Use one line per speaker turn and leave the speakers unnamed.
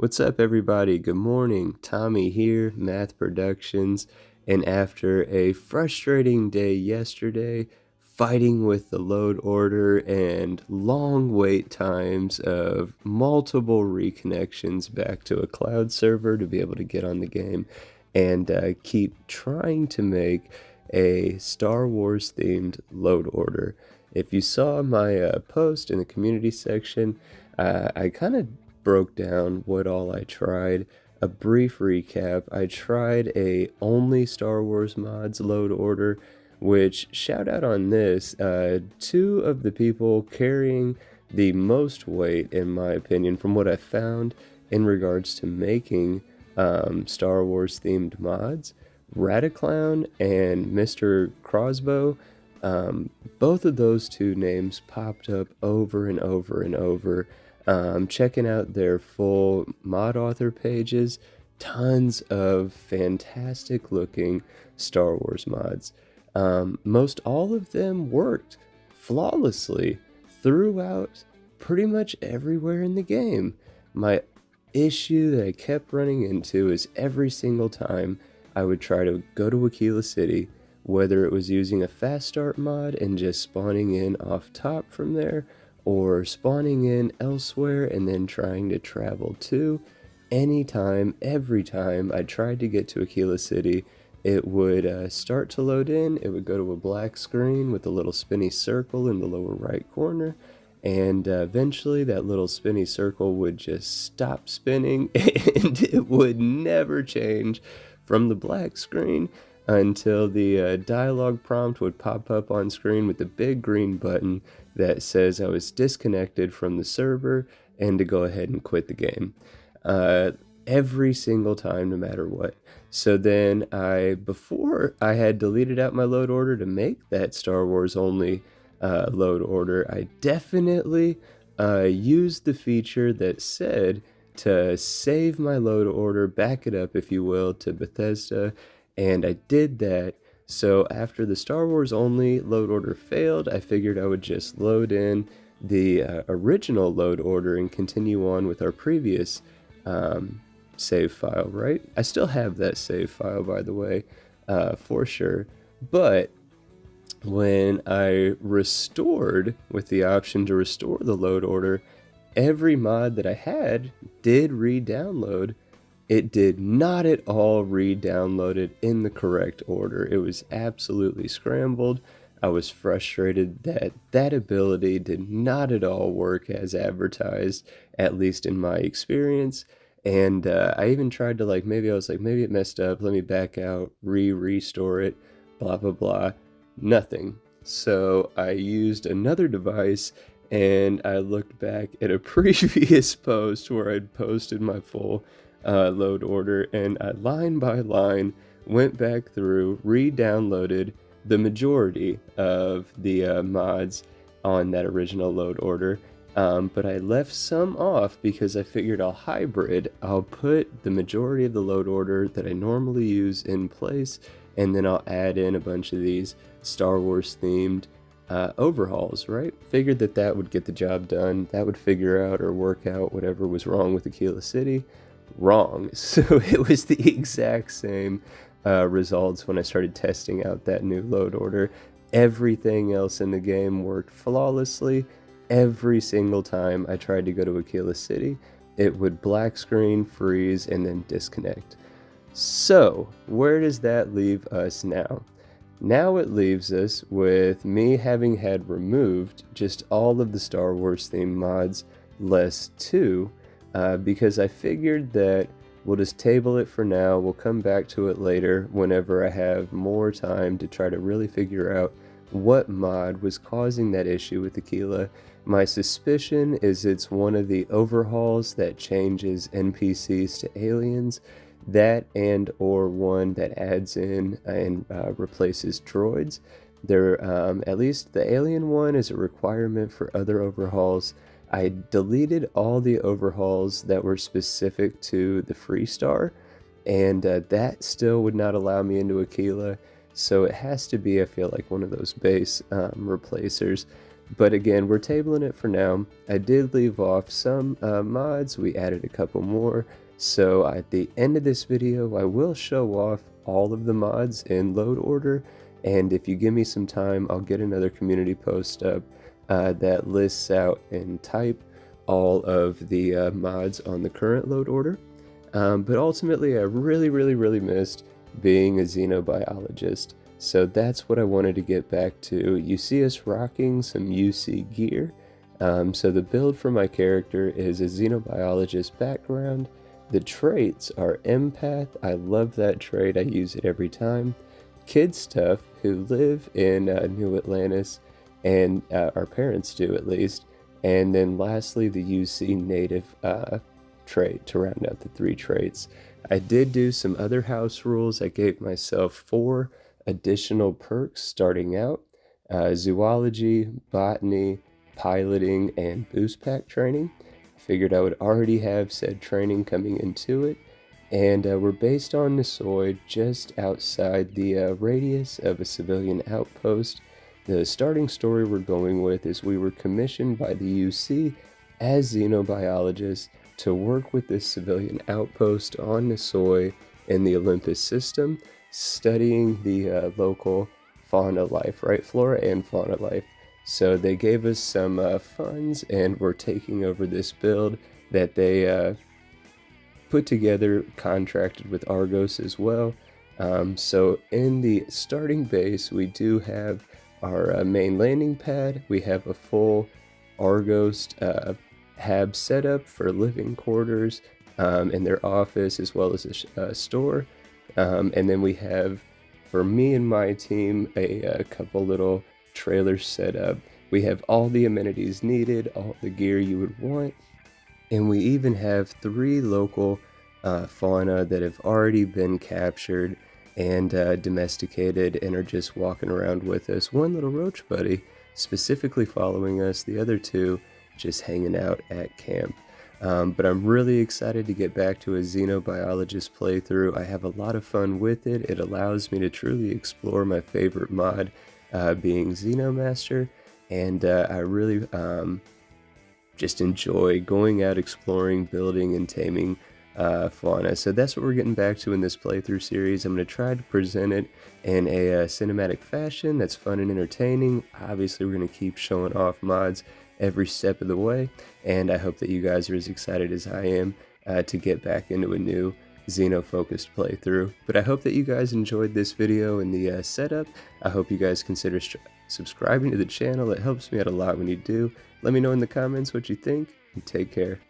What's up, everybody? Good morning. Tommy here, Math Productions. And after a frustrating day yesterday, fighting with the load order and long wait times of multiple reconnections back to a cloud server to be able to get on the game, and keep trying to make a Star Wars themed load order. If you saw my post in the community section, I kind of broke down what all I tried. A brief recap: I tried a only Star Wars mods load order, which, shout out on this, two of the people carrying the most weight, in my opinion, from what I found in regards to making Star Wars themed mods, Radiclown and Mr. Crossbow. Both of those two names popped up over and over and over. Checking out their full mod author pages, tons of fantastic looking Star Wars mods. Most all of them worked flawlessly throughout pretty much everywhere in the game. My issue that I kept running into is every single time I would try to go to Aquila City, whether it was using a fast start mod and just spawning in off top from there, or spawning in elsewhere and then trying to travel to, anytime, every time I tried to get to Aquila City, it would start to load in, it would go to a black screen with a little spinny circle in the lower right corner, and eventually that little spinny circle would just stop spinning and it would never change from the black screen until the dialogue prompt would pop up on screen with the big green button that says I was disconnected from the server and to go ahead and quit the game. Every single time, no matter what. So then before I had deleted out my load order to make that Star Wars only load order, I definitely used the feature that said to save my load order, back it up, if you will, to Bethesda, and I did that. So after the Star Wars only load order failed, I figured I would just load in the original load order and continue on with our previous save file, right? I still have that save file, by the way, for sure. But when I restored with the option to restore the load order, every mod that I had did re-download. It did not at all re-download it in the correct order. It was absolutely scrambled. I was frustrated that that ability did not at all work as advertised, at least in my experience. And I even tried to, maybe it messed up, let me back out, restore it, blah, blah, blah. Nothing. So I used another device, and I looked back at a previous post where I'd posted my full load order, and I line by line went back through, re-downloaded the majority of the mods on that original load order, but I left some off because I figured I'll put the majority of the load order that I normally use in place, and then I'll add in a bunch of these Star Wars themed overhauls, right? Figured that would get the job done. That would figure out or work out whatever was wrong with Aquila City. Wrong. So it was the exact same results when I started testing out that new load order. Everything else in the game worked flawlessly. Every single time I tried to go to Aquila City, it would black screen, freeze, and then disconnect. So where does that leave us now? Now it leaves us with me having had removed just all of the Star Wars themed mods, less two, because I figured that we'll just table it for now. We'll come back to it later whenever I have more time to try to really figure out what mod was causing that issue with Aquila. My suspicion is it's one of the overhauls that changes NPCs to aliens, that and or one that adds in and replaces droids. There, at least the alien one is a requirement for other overhauls. I deleted all the overhauls that were specific to the Freestar, and that still would not allow me into Aquila, so it has to be, I feel like, one of those base replacers. But again, we're tabling it for now. I did leave off some mods, we added a couple more. So at the end of this video, I will show off all of the mods in load order. And if you give me some time, I'll get another community post up that lists out in type all of the mods on the current load order. But ultimately, I really missed being a xenobiologist. So that's what I wanted to get back to. You see us rocking some UC gear. So the build for my character is a xenobiologist background. The traits are empath. I love that trait. I use it every time. Kid stuff, who live in New Atlantis, and our parents do at least. And then lastly, the UC native trait to round out the 3 traits. I did do some other house rules. I gave myself 4 additional perks starting out: zoology, botany, piloting, and boost pack training. I figured I would already have said training coming into it, and we're based on Nisoid, just outside the radius of a civilian outpost. The starting story we're going with is we were commissioned by the UC as xenobiologists to work with this civilian outpost on Nisoid in the Olympus system, studying the local fauna life, right? Flora and fauna life. So they gave us some funds, and we're taking over this build that they put together, contracted with Argos as well. So in the starting base, we do have our main landing pad. We have a full Argos hab setup for living quarters in their office, as well as a store. And then we have, for me and my team, a couple little trailers set up. We have all the amenities needed, all the gear you would want. And we even have 3 local fauna that have already been captured and domesticated and are just walking around with us. One little roach buddy specifically following us, the other 2 just hanging out at camp. But I'm really excited to get back to a xenobiologist playthrough. I have a lot of fun with it. It allows me to truly explore my favorite mod, being Xeno Master, and I really just enjoy going out exploring, building, and taming fauna. So that's what we're getting back to in this playthrough series. I'm going to try to present it in a cinematic fashion that's fun and entertaining. Obviously, we're going to keep showing off mods every step of the way, and I hope that you guys are as excited as I am to get back into a new Xeno-focused playthrough. But I hope that you guys enjoyed this video and the setup. I hope you guys consider subscribing to the channel. It helps me out a lot when you do. Let me know in the comments what you think, and take care.